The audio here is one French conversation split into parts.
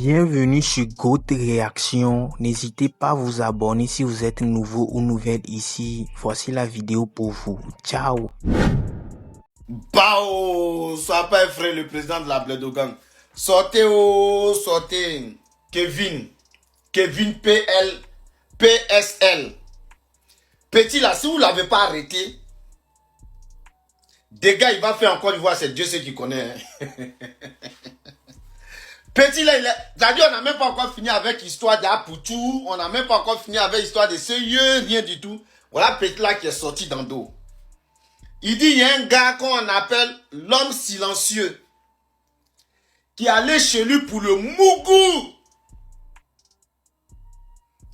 Bienvenue sur Goat Réaction. N'hésitez pas à vous abonner si vous êtes nouveau ou nouvelle ici. Voici la vidéo pour vous. Ciao. Bao, sois pas effrayé, le président de la Bledogang. Sortez, oh, sortez. Kevin PSL. Petit là, si vous ne l'avez pas arrêté, des gars, il va faire encore une fois, c'est Dieu seul qui connaît. Hein. Petit là, c'est-à-dire on n'a même pas encore fini avec l'histoire d'Apoutou, on n'a même pas encore fini avec l'histoire de Sérieux, rien du tout. Voilà Petit là qui est sorti dans dos. Il dit, il y a un gars qu'on appelle l'homme silencieux, qui allait chez lui pour le mougou.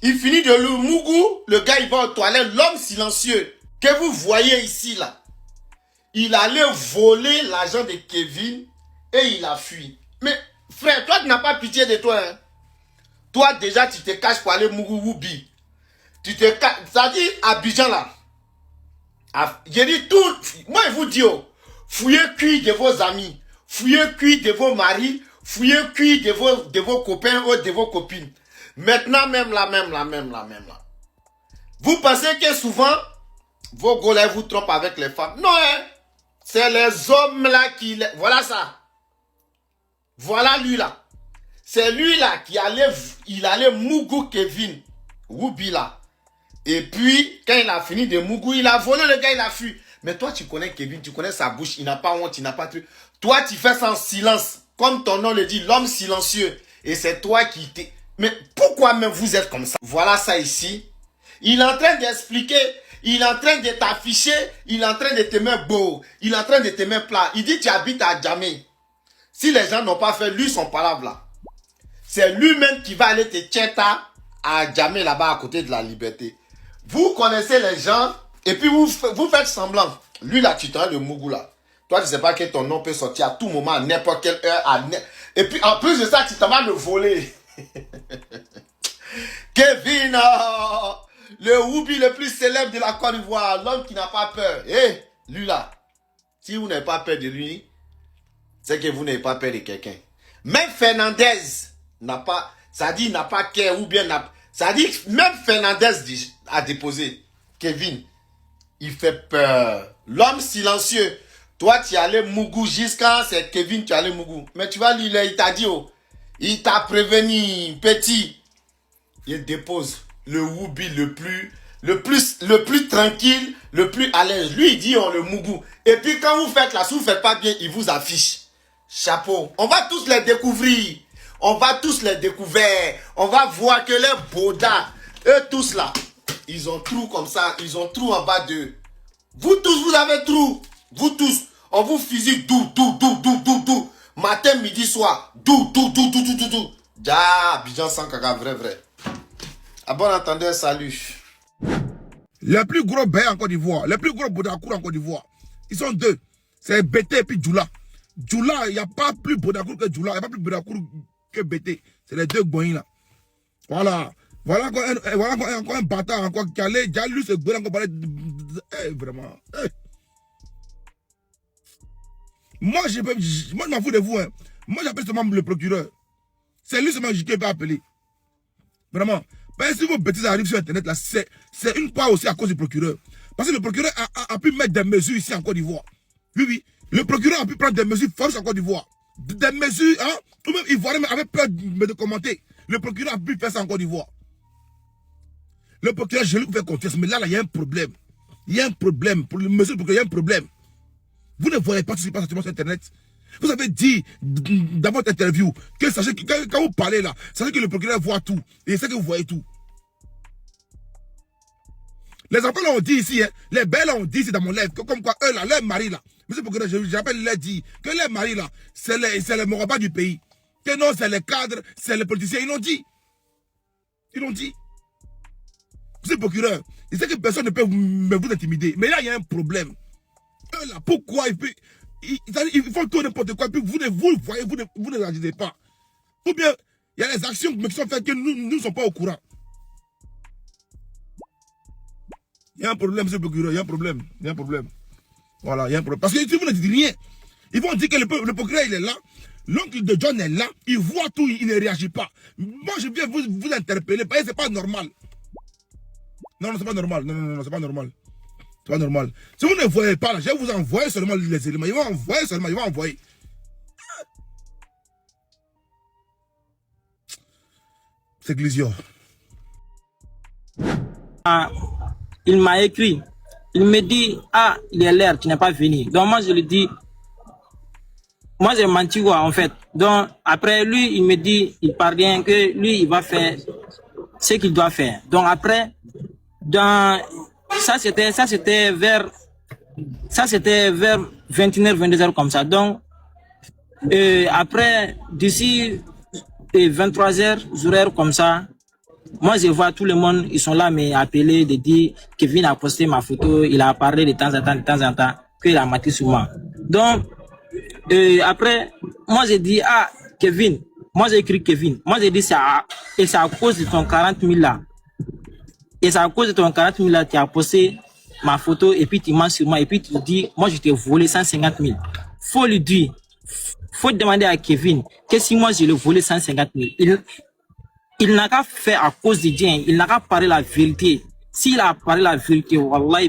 Il finit de le mougou, le gars il va aux toilettes, l'homme silencieux, que vous voyez ici là. Il allait voler l'argent de Kevin et il a fui. Mais frère, toi tu n'as pas pitié de toi. Hein? Toi déjà tu te caches pour aller mougou Woubi. Tu te caches, ça dit Abidjan là. J'ai dit tout, moi je vous dis, oh, fouillez cuit de vos amis, fouillez cuit de vos maris, fouillez cuit de vos copains ou de vos copines. Maintenant même là. Vous pensez que souvent, vos golais vous trompent avec les femmes. Non, hein, c'est les hommes là qui... Voilà ça. Voilà lui là. C'est lui là qui allait mougou Kevin, Woubi là. Et puis, quand il a fini de mougou, il a volé le gars, il a fui. Mais toi, tu connais Kevin, tu connais sa bouche, il n'a pas honte, il n'a pas truc. Toi, tu fais ça en silence. Comme ton nom le dit, l'homme silencieux. Et c'est toi qui t'es... Mais pourquoi même vous êtes comme ça? Voilà ça ici. Il est en train d'expliquer, il est en train de t'afficher, il est en train de te mettre beau, il est en train de te mettre plat. Il dit, tu habites à Djamé. Si les gens n'ont pas fait lui son palabre là, c'est lui-même qui va aller te tcheta à Djamé là-bas à côté de la Liberté. Vous connaissez les gens et puis vous faites semblant. Lui là, tu t'en de Mougou là. Toi, tu ne sais pas que ton nom peut sortir à tout moment, à n'importe quelle heure. Et puis en plus de ça, tu t'en vas le voler. Kevin, le Woubi le plus célèbre de la Côte d'Ivoire, l'homme qui n'a pas peur. Eh, lui là, si vous n'avez pas peur de lui, c'est que vous n'avez pas peur de quelqu'un. Même Fernandez n'a pas, ça dit n'a pas cœur ou bien n'a, ça dit même Fernandez a déposé. Kevin, il fait peur. L'homme silencieux. Toi, tu allais mougou jusqu'à c'est Kevin qui allait mougou. Mais tu vois, lui, il t'a dit, oh, il t'a prévenu, petit. Il dépose le Woubi le plus tranquille, le plus à l'aise. Lui, il dit, on le mougou. Et puis, quand vous faites là, si vous ne faites pas bien, il vous affiche. Chapeau. On va tous les découvrir. On va tous les découvrir. On va voir que les bodas, eux tous là, ils ont trou comme ça. Ils ont trou en bas d'eux. Vous tous, vous avez trou. Vous tous. On vous physique dou. Matin, midi, soir. Dou. Ja, Abidjan sans caca, vrai. À bon entendeur, salut. Les plus gros bains en Côte d'Ivoire, les plus gros Bodakour en Côte d'Ivoire, ils sont deux. C'est Bété et puis Djoula. Djoula, il n'y a pas plus Bodakour que Djoula, il n'y a pas plus Bodakour que Bété. C'est les deux goïns là. Voilà. Voilà encore un bâtard encore qui allait, déjà lui, ce goïn encore parler. Vraiment. Moi, je m'en fous de vous. Hein. Moi, j'appelle seulement le procureur. C'est lui seulement qui peut appeler. Vraiment. Ben, si vos bêtises arrivent sur Internet, là, c'est une part aussi à cause du procureur. Parce que le procureur a pu mettre des mesures ici en Côte d'Ivoire. Oui. Le procureur a pu prendre des mesures fortes en Côte d'Ivoire. Des mesures, hein. Ou même Ivoiriens avait peur de commenter. Le procureur a pu faire ça en Côte d'Ivoire. Le procureur, je lui fais confiance. Mais là, il y a un problème. Il y a un problème. Pour le monsieur du procureur, il y a un problème. Vous ne voyez pas ce qui se passe sur Internet. Vous avez dit dans votre interview que sachez que quand vous parlez là, sachez que le procureur voit tout. Et c'est que vous voyez tout. Les enfants l'ont dit ici, hein, les belles l'ont dit ici dans mon livre, que comme quoi eux là, leurs maris là, monsieur le procureur, j'appelle les dit que les maris là, c'est les morabas du pays. Que non, c'est les cadres, c'est les politiciens, ils l'ont dit. Ils l'ont dit. Monsieur le procureur, il sait que personne ne peut vous intimider. Mais là, il y a un problème. Eux là, pourquoi ils font tout n'importe quoi, puis vous le voyez, vous ne réagissez pas. Ou bien, il y a des actions qui sont faites que nous ne sommes pas au courant. Il y a un problème, monsieur le procureur, il y a un problème. Voilà, il y a un problème. Parce que si vous ne dites rien, Ils vont dire que le procureur, il est là. L'oncle de John est là. Il voit tout, il ne réagit pas. Moi, je viens vous interpeller parce que c'est pas normal. Non, c'est pas normal. Non, c'est pas normal. C'est pas normal. Si vous ne voyez pas, là, je vais vous envoyer seulement les éléments. Ils vont envoyer seulement, ils vont envoyer. C'est Glizio. Il m'a écrit. Il me dit, ah, il est l'air, tu n'es pas venu. Donc moi, je lui dis, moi, j'ai menti, quoi, en fait. Donc, après, lui, il me dit, il parvient que lui, il va faire ce qu'il doit faire. Donc, après, ça, c'était vers 21h, 22h comme ça. Donc, après, d'ici 23h, horaires comme ça, moi, je vois tout le monde, ils sont là, mais appelés, de dire, Kevin a posté ma photo, il a parlé de temps en temps, qu'il a menti sur moi. Donc, après, moi, j'ai dit, ah, Kevin, moi, j'ai écrit Kevin. Moi, j'ai dit, c'est à cause de ton 40 000 là. Et c'est à cause de ton 40 000 là, tu as posté ma photo, et puis tu mens sur moi, et puis tu dis, moi, je t'ai volé 150 000. Faut lui dire, faut demander à Kevin, que si moi, je l'ai volé 150 000, il n'a qu'à faire à cause de Dieu, il n'a qu'à parler la vérité. S'il a parlé la vérité, Wallah,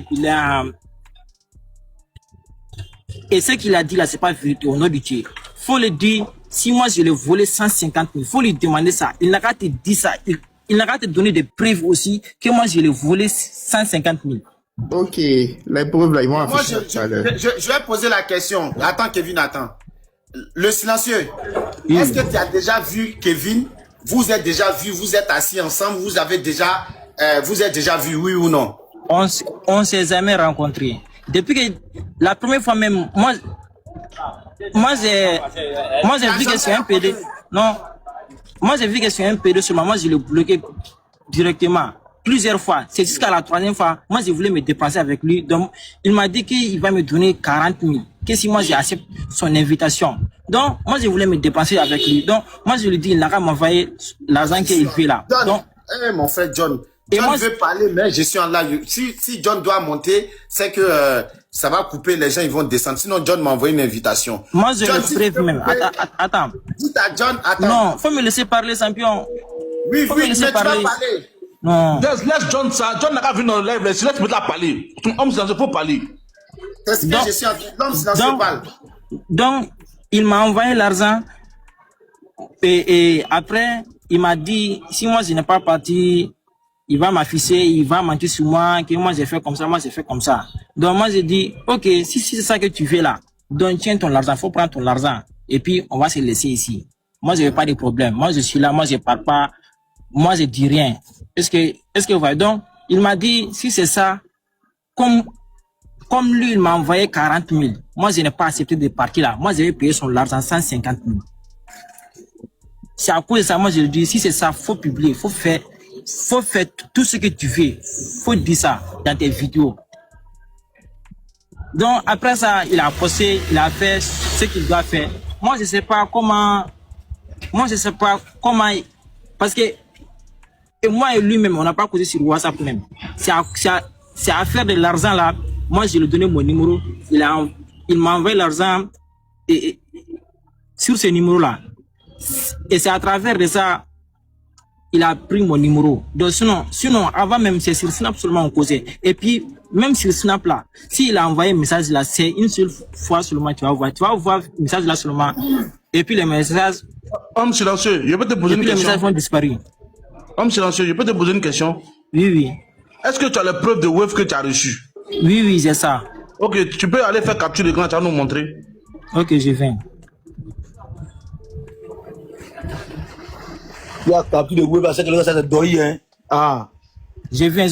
et ce qu'il a dit là, c'est pas vérité au nom de Dieu. Faut le dire, si moi je l'ai volé 150 000, faut lui demander ça. Il n'a qu'à te dire ça. Il n'a qu'à te donner des preuves aussi que moi je l'ai volé 150 000. Ok, les preuves là, ils vont Moi, afficher ça. je vais poser la question. Attends, Kevin, attends. Le silencieux, est-ce que tu as déjà vu Kevin? Vous êtes déjà vu, vous êtes assis ensemble, vous êtes déjà vu, oui ou non? On s'est jamais rencontrés. Depuis que la première fois même, moi j'ai vu que c'est un PD. Non, moi j'ai vu que c'est un PD seulement. Moi je l'ai bloqué directement plusieurs fois. C'est jusqu'à la troisième fois. Moi je voulais me dépenser avec lui. Donc il m'a dit qu'il va me donner 40 000. Que si moi j'accepte son invitation. Donc moi je voulais me dépenser avec lui. Donc moi je lui dis il n'a qu'à m'envoyer l'argent qu'il fait là. Donc, mon frère John. John veut parler, mais je suis en live. Si John doit monter, c'est que ça va couper, les gens ils vont descendre. Sinon, John m'a envoyé une invitation. Moi, je le préfère même. Attends. Dites à John, attends. Non, faut me laisser parler, champion. Oui, mais tu vas parler. Non. Laisse John ça. John n'a qu'à venir dans le live. Laisse-moi la parler. Ton homme silencieux, faut parler. C'est ce que je suis en train de... L'homme silencieux parle. Donc, il m'a envoyé l'argent. Et après, il m'a dit, si moi je n'ai pas parti, il va m'afficher, il va mentir sur moi, que moi j'ai fait comme ça, moi j'ai fait comme ça. Donc moi j'ai dit, ok, si c'est ça que tu fais là, donc tiens ton argent, faut prendre ton argent. Et puis on va se laisser ici. Moi je n'ai pas de problème. Moi je suis là, moi je parle pas, moi je dis rien. Est-ce que vous voyez? Donc il m'a dit, si c'est ça, comme lui il m'a envoyé 40 000, moi je n'ai pas accepté de partir là. Moi je vais payer son argent 150 000. C'est à cause de ça, moi je lui dis, si c'est ça, faut publier, faut faire tout ce que tu veux. Faut dire ça dans tes vidéos. Donc après ça, il a posté, il a fait ce qu'il doit faire. Moi je sais pas comment, parce que et moi et lui-même, on n'a pas causé sur WhatsApp même. C'est à faire de l'argent là. Moi je lui ai donné mon numéro, il m'a envoyé l'argent et sur ce numéro là. Et c'est à travers de ça, il a pris mon numéro. Donc sinon avant même, c'est sur Snap seulement on causait. Et puis, même sur Snap là, s'il a envoyé un message là, c'est une seule fois seulement tu vas voir le message là seulement. Et puis les messages... Homme silencieux, je peux te poser une question. Les messages vont disparaître. Homme silencieux, je peux te poser une question. Oui. Est-ce que tu as les preuves de wave que tu as reçues? Oui, c'est ça. Ok, tu peux aller faire capture d'écran, tu vas nous montrer. Ok, je viens. Il y a capture de wave là, c'est que le gars, ça c'est Doi, hein. Ah. Je viens.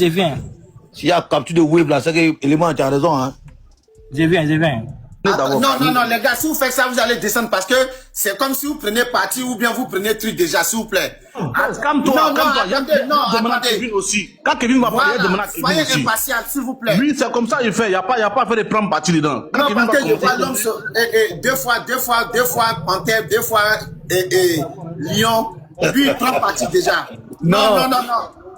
S'il y a capture de wave là, c'est que l'élément, tu as raison, hein. Je viens. Non, les gars, si vous faites ça, vous allez descendre parce que c'est comme si vous prenez parti ou bien vous prenez truc déjà, s'il vous plaît. Calme-toi. Attendez. Kevin aussi. Quand Kevin va parler, il demande à Kevin aussi. Soyez impatient, s'il vous plaît. Oui, c'est comme ça il fait. Il n'y a pas à faire de prendre parti dedans. Non, parce que je vois l'homme deux fois panthère, deux fois lion. Lui, il prend parti déjà. Non.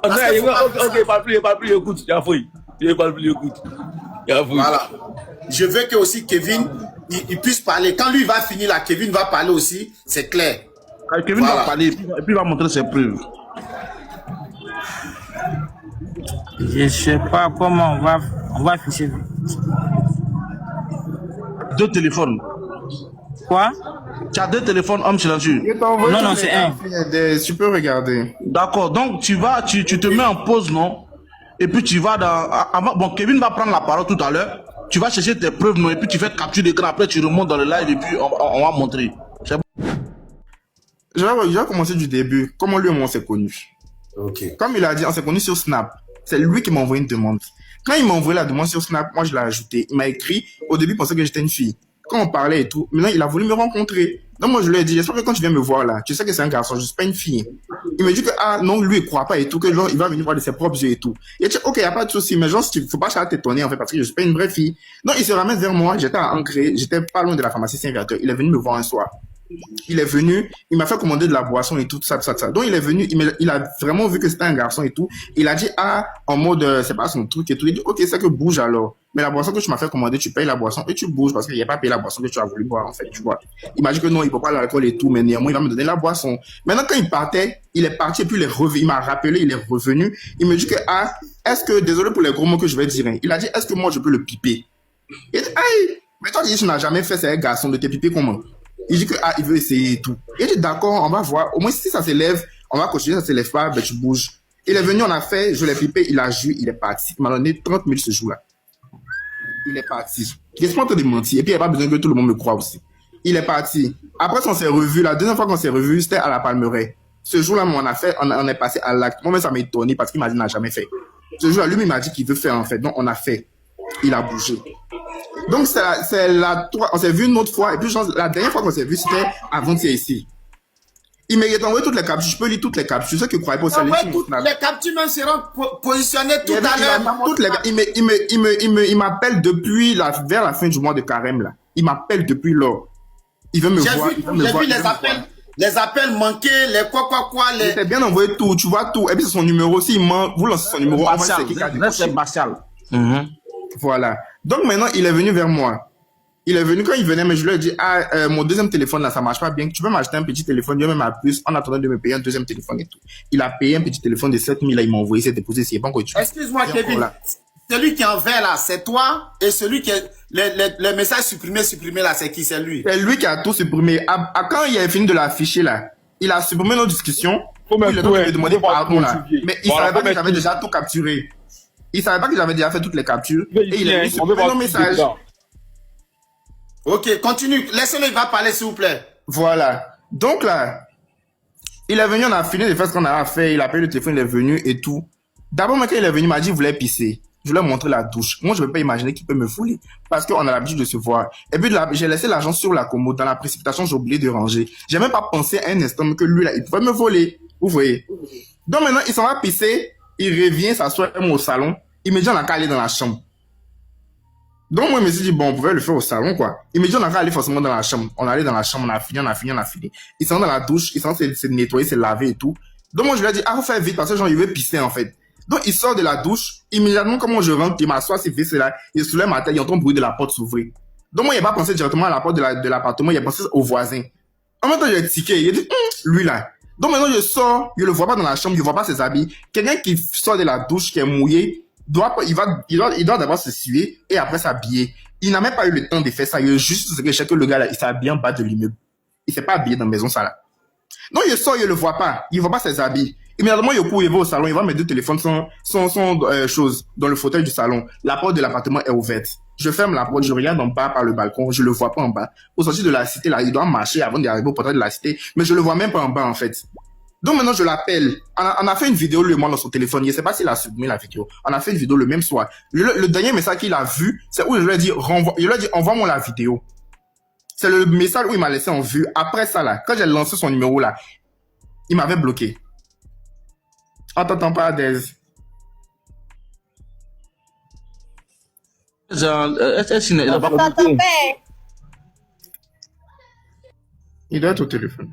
Ok, pas plus, écoute. Il y a fouille. Il parle plus, écoute. Il y a fouille. Voilà. je veux que aussi Kevin, il puisse parler. Quand lui va finir là, Kevin va parler aussi, c'est clair. Kevin va parler et puis il va montrer ses preuves. Je ne sais pas comment on va afficher. 2 téléphones. Quoi? Tu as 2 téléphones hommes silencieux. Non, c'est un. Tu peux regarder. D'accord, donc tu te mets en pause, non? Et puis tu vas dans... Bon, Kevin va prendre la parole tout à l'heure. Tu vas chercher tes preuves, non? Et puis tu fais capture d'écran. Après, tu remontes dans le live et puis on va montrer. C'est bon? Je vais commencer du début. Comment lui et moi on s'est connus. Ok. Comme il a dit, on s'est connus sur Snap. C'est lui qui m'a envoyé une demande. Quand il m'a envoyé la demande sur Snap, moi je l'ai ajouté. Il m'a écrit. Au début, il pensait que j'étais une fille. Quand on parlait et tout, maintenant il a voulu me rencontrer. Donc moi je lui ai dit, j'espère que quand tu viens me voir là, tu sais que c'est un garçon, je suis pas une fille. Il me dit que ah non, lui il croit pas et tout, que genre il va venir voir de ses propres yeux et tout. Et tu dis, ok, y a pas de souci, mais genre faut pas t'étonner en fait parce que je suis pas une vraie fille. Donc il se ramène vers moi, j'étais à Ancré, j'étais pas loin de la pharmacie Saint-Viateur. Il est venu me voir un soir. Il est venu, il m'a fait commander de la boisson et tout ça. Donc il est venu, il a vraiment vu que c'était un garçon et tout. Il a dit ah en mode c'est pas son truc et tout. Il dit ok c'est que bouge alors. Mais la boisson que tu m'as fait commander, tu payes la boisson et tu bouges parce qu'il n'y a pas payé la boisson que tu as voulu boire en fait, tu vois. Il m'a dit que non, il peut pas l'alcool et tout, mais néanmoins il va me donner la boisson. Maintenant quand il partait, il est parti et puis il est revenu. Il m'a rappelé, il est revenu. Il me dit que ah est-ce que désolé pour les gros mots que je vais dire. Hein. Il a dit est-ce que moi je peux le piper. Il dit aïe mais toi tu n'as jamais fait c'est un garçon de te piper comment. Il dit que ah il veut essayer et tout. Il dit d'accord, on va voir. Au moins si ça s'élève, on va continuer. Ça s'élève pas, ben tu bouges. Il est venu, on a fait, je l'ai pipé, il a joué, il est parti. Il m'a donné 30 minutes ce jour-là. Il est parti. Il est pas en train de mentir. Et puis il n'y a pas besoin que tout le monde me croie aussi. Il est parti. Après on s'est revu. La deuxième fois qu'on s'est revu, c'était à la Palmeraie. Ce jour-là, on est passé à l'acte. Moi-même ça m'a étonné parce qu'il m'a dit qu'il n'a jamais fait. Ce jour-là, lui il m'a dit qu'il veut faire en fait. Donc on a fait. Il a bougé. Donc, on s'est vu une autre fois, et puis la dernière fois qu'on s'est vu, c'était avant-hier ici. Il m'a envoyé toutes les captures, je peux lire toutes les captures, ceux qui ne croyaient pas au salut. Toutes les captures même seront positionnées tout à l'heure. Il m'appelle depuis vers la fin du mois de carême, là. Il m'appelle depuis lors. Il veut me voir. J'ai vu les appels manqués, les quoi. Il t'a bien envoyé tout, tu vois tout. Et puis c'est son numéro aussi, vous lancez son numéro. C'est Martial. Voilà. Donc maintenant, il est venu vers moi. Il est venu quand il venait, mais je lui ai dit, ah, mon deuxième téléphone là, ça marche pas bien. Tu peux m'acheter un petit téléphone, même à plus, en attendant de me payer un deuxième téléphone et tout. Il a payé un petit téléphone de 7 000 là, il m'a envoyé, s'est déposé, c'est pas encore tu. Excuse-moi, Kevin. Celui qui est en vert là, c'est toi, et celui qui est, les messages supprimés là, c'est qui? C'est lui. C'est lui qui a tout supprimé. Quand il a fini de l'afficher là, il a supprimé nos discussions. Il a demandé pardon là. Mais il savait pas que j'avais déjà tout capturé. Il savait pas que j'avais déjà fait toutes les captures. Et il a mis nos messages. Ok, continue. Laissez-le, il va parler, s'il vous plaît. Voilà. Donc là, il est venu, on a fini de faire ce qu'on a fait. Il a payé le téléphone, il est venu et tout. D'abord, quand il est venu, il m'a dit qu'il voulait pisser. Je lui ai montré la douche. Moi, je ne peux pas imaginer qu'il peut me fouler. Parce qu'on a l'habitude de se voir. Et puis, j'ai laissé l'argent sur la commode. Dans la précipitation, j'ai oublié de ranger. J'ai même pas pensé un instant que lui, là, il pouvait me voler. Vous voyez. Donc maintenant, il s'en va pisser. Il revient, s'assoit au salon. Il me dit, on a qu'à aller dans la chambre. Donc moi, je me suis dit, bon, on pouvait le faire au salon, quoi. Il me dit, on a qu'à aller forcément dans la chambre. On allait dans la chambre, on a fini. Il s'en va dans la douche, il s'en va se nettoyer, se laver et tout. Donc moi, je lui ai dit, faut faire vite parce que genre, il veut pisser, en fait. Donc il sort de la douche, immédiatement, comment je rentre, il m'assoit, c'est fait, là, il soulève ma tête, il entend le bruit de la porte s'ouvrir. Donc moi, il n'a pas pensé directement à la porte de l'appartement, il a pensé au voisin. En même temps, j'ai tiqué, il a dit, lui là. Donc maintenant, je sors, je le vois pas dans la chambre, je vois pas ses habits. Quelqu'un qui sort de la douche, qui est mouillé, il doit d'abord se suer et après s'habiller. Il n'a même pas eu le temps de faire ça. Il a juste ce que je sais que le gars là, il s'est habillé en bas de l'immeuble. Il s'est pas habillé dans la maison, ça là. Donc, il sort, il le voit pas. Il voit pas ses habits. Immédiatement, il court, il va au salon, il va mettre deux téléphones sans chose dans le fauteuil du salon. La porte de l'appartement est ouverte. Je ferme la porte, je regarde en bas par le balcon, je le vois pas en bas. Au sortir de la cité, là, il doit marcher avant d'arriver au portail de la cité, mais je le vois même pas en bas, en fait. Donc maintenant, je l'appelle. On a fait une vidéo, lui et moi, dans son téléphone. Je ne sais pas s'il a supprimé la vidéo. On a fait une vidéo le même soir. Le dernier message qu'il a vu, c'est où je lui ai dit, envoie-moi la vidéo. C'est le message où il m'a laissé en vue. Après ça, là, quand j'ai lancé son numéro, là, il m'avait bloqué. On t'entend pas, Adez. Il doit être au téléphone.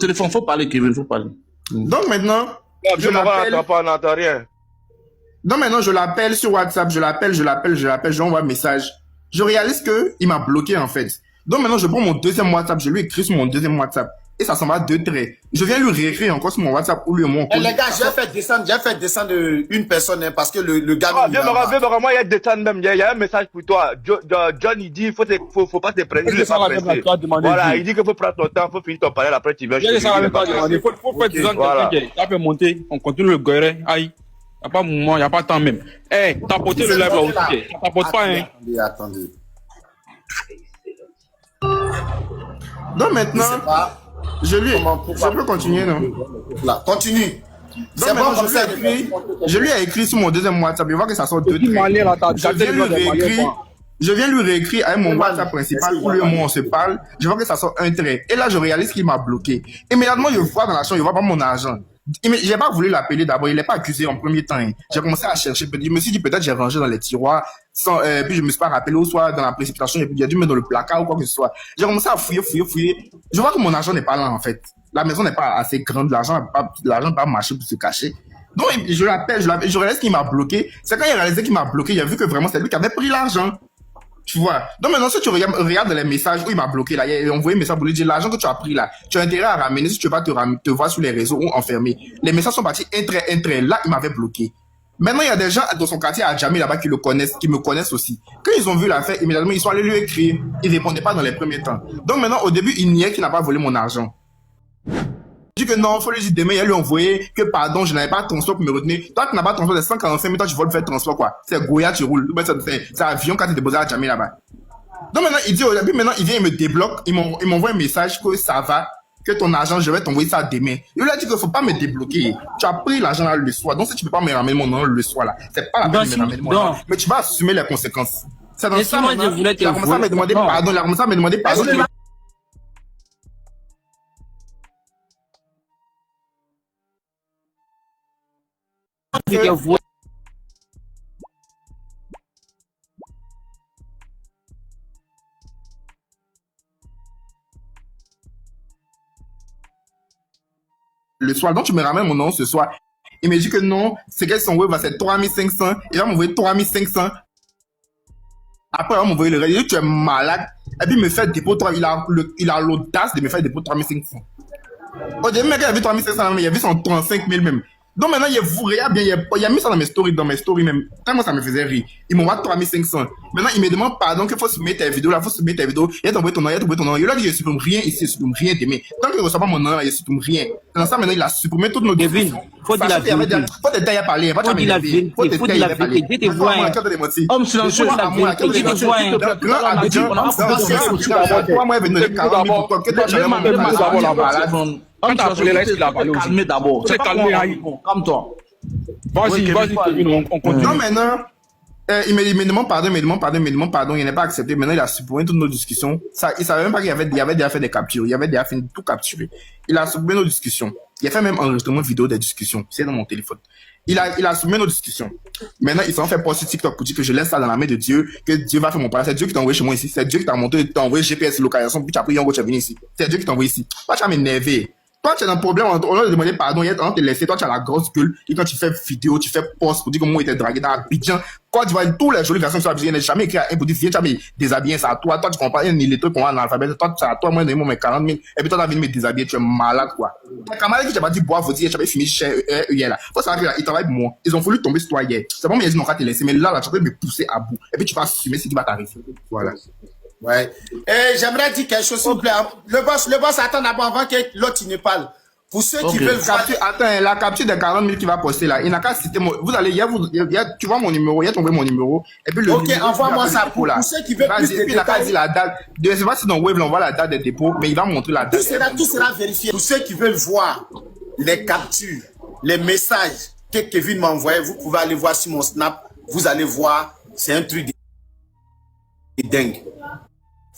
Téléphone, faut parler, Kevin, faut parler. Donc maintenant, je l'appelle. Donc maintenant, je l'appelle sur WhatsApp, je lui envoie un message. Je réalise qu'il m'a bloqué en fait. Donc maintenant, je prends mon deuxième WhatsApp, je lui écris sur mon deuxième WhatsApp. Et ça s'en va 2 traits. Je viens lui réécrire encore sur mon WhatsApp ou lui mon Eh, les gars, j'ai fait descendre une personne hein, parce que le gars... Viens, moi, il y a des temps même. Il y a un message pour toi. John, il dit, faut pas te presser. Il est pas pressé. Voilà, il dit qu'il faut prendre ton temps, faut finir ton panel, après tu viens. Il faut faire des ans ça peut monter. On continue le goret. Aïe. Il n'y a pas de moment, il n'y a pas de temps même. Eh, tapoter le live là aussi. Ça tapote pas, hein. Attendez. Donc maintenant, je peux continuer, non? Là, continue. C'est bon comme ça. Je lui ai écrit sur mon deuxième WhatsApp. Je vois que ça sort 2 traits. Je viens lui réécrire avec mon WhatsApp principal où lui et moi on se parle. Je vois que ça sort 1 trait. Et là, je réalise qu'il m'a bloqué. Immédiatement, je vois dans la chambre, je vois pas mon argent. J'ai pas voulu l'appeler d'abord. Il n'est pas accusé en premier temps. Hein. J'ai commencé à chercher. Je me suis dit peut-être j'ai rangé dans les tiroirs. Puis je me suis pas rappelé ou soit dans la précipitation. J'ai dû mettre dans le placard ou quoi que ce soit. J'ai commencé à fouiller. Je vois que mon argent n'est pas là en fait. La maison n'est pas assez grande. L'argent n'a pas marché pour se cacher. Donc je l'appelle. Je réalise qu'il m'a bloqué. C'est quand il a réalisé qu'il m'a bloqué. Il a vu que vraiment c'est lui qui avait pris l'argent. Tu vois. Donc maintenant, si tu regardes les messages où il m'a bloqué là, il a envoyé un message pour lui dire l'argent que tu as pris là, tu as intérêt à ramener si tu veux pas te voir sur les réseaux ou enfermé. Les messages sont partis un trait. Là, il m'avait bloqué. Maintenant, il y a des gens dans son quartier à Djamé là-bas qui me connaissent aussi. Quand ils ont vu l'affaire, immédiatement, ils sont allés lui écrire. Il répondait pas dans les premiers temps. Donc maintenant, au début, il niait qu'il n'a pas volé mon argent. Il dit que non, faut lui dire demain, il a lui envoyé que pardon, je n'avais pas de transport pour me retenir. Toi, tu n'as pas de transport, c'est 145 000, toi, tu veux le faire transport, quoi. C'est Goya, tu roules. C'est avion quand tu es déposé à Djamé là-bas. Donc maintenant, il dit au début, maintenant, il vient, il me débloque, il m'envoie un message que ça va, que ton argent, je vais t'envoyer ça demain. Il lui a dit qu'il faut pas me débloquer. Tu as pris l'argent là le soir. Donc si tu peux pas me ramener mon nom le soir là, c'est pas la peine de me ramener mon nom. Mais tu vas assumer les conséquences. C'est dans ça, maintenant, il a commencé à me demander pardon, il a commencé à me demander pardon. Le soir, donc tu me ramènes mon nom ce soir. Il me dit que non, c'est qu'elle son web, c'est 3500. Il va m'envoyer 3500. Après, il va m'envoyer le reste. Il dit, tu es malade. Et puis, il me fait dépôt 3. Il a l'audace de me faire dépôt 3500. Au début, mec, il a vu 3500, mais il a vu son 35 000 même. Donc maintenant, regarde bien, il a mis ça dans mes stories même. Tellement ça me faisait rire. Il m'envoie 3500. Maintenant, il me demande pardon qu'il faut soumettre tes vidéos là, faut soumettre tes vidéos. Il a envoyé ton nom, Il a dit, je supprime rien ici, je supprime rien demain. Tant qu'il ne reçoit pas mon nom là, je supprime rien. Dans ça, maintenant, il a supprimé toutes nos discussions. Faut dire la vérité. Faut te tailler à parler. Faut dire la vérité. Faut dire la vérité. Dès tes voix. Homme silencieux. Moi, je vais venir pour toi. Quand tu as appelé là, il a parlé aussi. Calmez d'abord. C'est calmé, aïe. Calme-toi. Vas-y, Kevin, on continue. Non, maintenant, il me demande pardon, il n'est pas accepté. Maintenant, il a supprimé toutes nos discussions. Il savait même pas qu'il y avait déjà fait des captures. Il avait déjà fait tout capturer. Il a supprimé nos discussions. Il a fait même enregistrement vidéo des discussions. C'est dans mon téléphone. Il a supprimé nos discussions. Maintenant, il s'en fait poster TikTok pour dire que je laisse ça dans la main de Dieu, que Dieu va faire mon travail. C'est Dieu qui t'a envoyé chez moi ici. C'est Dieu qui t'a monté, t'a envoyé GPS localisation, puis tu as pris Yongo, tu es venu ici. C'est Dieu qui t'a envoyé ici. Toi, tu vas m'énerver. Toi, tu as un problème, on a demandé pardon, on te laissé, toi, tu as la grosse gueule, et quand tu fais vidéo, tu fais post pour dire comment il était dragué dans Abidjan, quand tu vois tous les jolies versions sur Abidjan, il n'a jamais écrit à un pour dire, viens, tu as mis déshabillé, c'est à toi, tu comprends, les trucs qu'on a dans l'alphabet, toi, c'est à toi, moi, donne-moi mes 40 000, et puis toi, tu as venu me déshabiller, tu es malade, quoi. Les camarades qui t'ont pas dit boire, faut dire, tu avais fini chez hier, là. Faut savoir qu'ils travaillent pour moi. Ils ont voulu tomber sur toi hier. C'est pas moi, ils n'ont pas te laisser, mais là, tu peux me pousser à bout, et puis tu vas assumer ce qui va t'arriver. Voilà. Ouais. Et j'aimerais dire quelque chose, s'il vous plaît. Le boss attend d'abord avant que l'autre ne parle. Pour ceux qui veulent voir... Attends, la capture des 40 000 qui va poster là, il n'a qu'à citer mon... Vous allez, tu vois mon numéro, il y a tombé mon numéro. Et puis ok, envoie-moi ça pour ceux qui veulent plus de détails. Il n'a qu'à dire la date. Je ne sais pas si dans Wave, on voit la date des dépôts, mais il va montrer la date. Tout sera vérifié. Pour ceux qui veulent voir les captures, les messages que Kevin m'a envoyés, vous pouvez aller voir sur mon Snap. Vous allez voir, c'est un truc de dingue.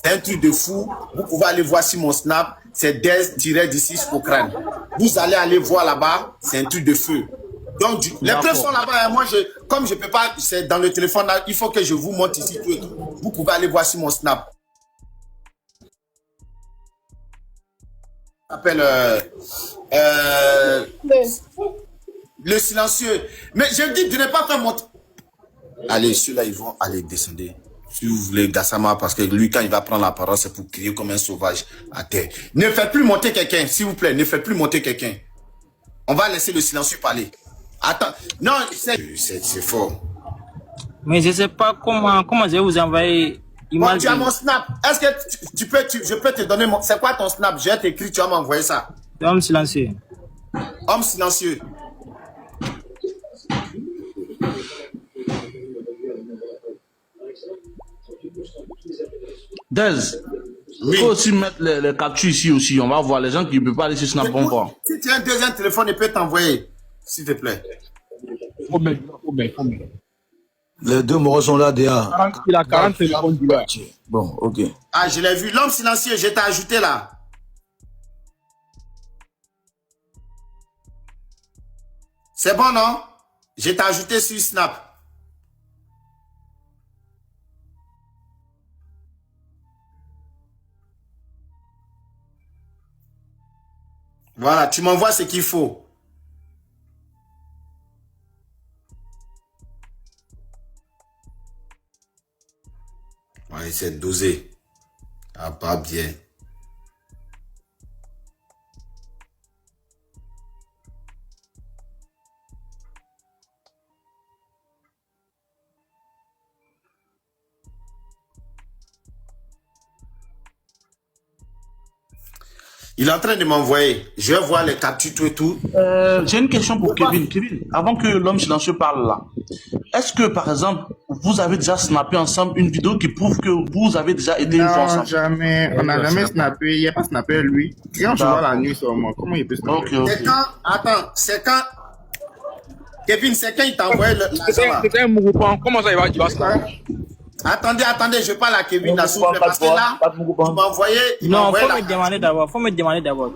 C'est un truc de fou. Vous pouvez aller voir sur mon Snap. C'est Des-D6 au crâne. Vous allez aller voir là-bas. C'est un truc de feu. Donc, les preuves sont là-bas. Moi, comme je ne peux pas, c'est dans le téléphone là, il faut que je vous montre ici tout et tout. Vous pouvez aller voir sur mon Snap. Appelle le silencieux. Mais je dis de ne pas faire monter. Allez, ceux-là, ils vont aller descendre. Si vous voulez, Gassama, parce que lui, quand il va prendre la parole, c'est pour crier comme un sauvage à terre. Ne faites plus monter quelqu'un, s'il vous plaît. Ne faites plus monter quelqu'un. On va laisser le silencieux parler. Attends. Non, c'est fort. Mais je ne sais pas comment je vais vous envoyer. Bon, tu as mon snap. Est-ce que je peux te donner mon... C'est quoi ton snap? Je vais t'écrire, tu vas m'envoyer ça. Homme silencieux. Homme silencieux. Dez, il faut aussi mettre les captures ici aussi. On va voir les gens qui ne peuvent pas aller sur Snap, on voir. Si tu as un deuxième téléphone, il peut t'envoyer. S'il te plaît. Faut bien. Les deux morts sont là déjà. Il a 40 téléphones du là. Bon, ok. Ah, je l'ai vu. L'homme silencieux, je t'ai ajouté là. C'est bon, non? Je t'ai ajouté sur Snap. Voilà, tu m'envoies ce qu'il faut. On va essayer de doser. Ah, pas bien. Il est en train de m'envoyer. Je vais voir les captures, tout et tout. J'ai une question pour Kevin. Kevin, avant que l'homme silencieux parle là, est-ce que par exemple, vous avez déjà snappé ensemble une vidéo qui prouve que vous avez déjà été une fois ensemble? Non, jamais. On n'a jamais snappé. Il n'y a pas snappé lui. Quand je vois la nuit sur moi, comment il peut snapper? Ok. C'est quand... Attends, c'est quand... Kevin, c'est quand il t'a envoyé l'argent. C'est un mouvement. Comment ça, il va se faire? Attendez, je parle à Kevin là, s'il vous plaît, parce que là, tu m'as envoyé... Non, faut me demander d'abord.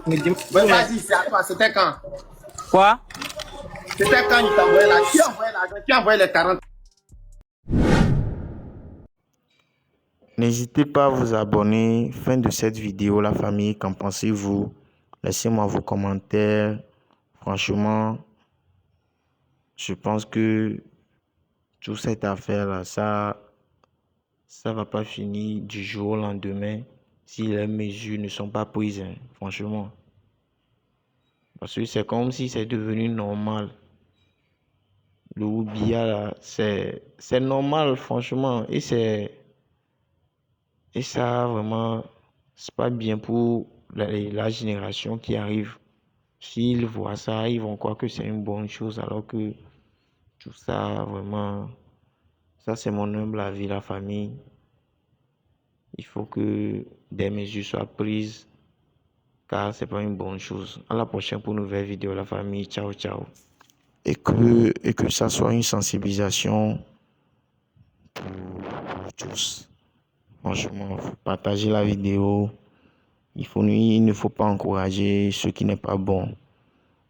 Vas-y, c'est à toi, c'était quand? Quoi? C'était quand il t'a envoyé l'argent? Qui a envoyé l'argent? Qui a envoyé les 40? N'hésitez pas à vous abonner. Fin de cette vidéo, la famille, qu'en pensez-vous? Laissez-moi vos commentaires. Franchement, je pense que toute cette affaire-là, ça va pas finir du jour au lendemain si les mesures ne sont pas prises, hein, franchement. Parce que c'est comme si c'est devenu normal. Le Oubia, là, c'est normal, franchement. Et ça, vraiment, c'est pas bien pour la génération qui arrive. S'ils voient ça, ils vont croire que c'est une bonne chose, alors que tout ça, vraiment, ça c'est mon humble avis, la famille. Il faut que des mesures soient prises, car c'est pas une bonne chose. À la prochaine pour une nouvelle vidéo, la famille. Ciao, ciao. Et que ça soit une sensibilisation pour tous. Franchement, faut partager la vidéo. Il ne faut pas encourager ce qui n'est pas bon.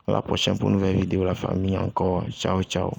À la prochaine pour une nouvelle vidéo, la famille encore. Ciao, ciao.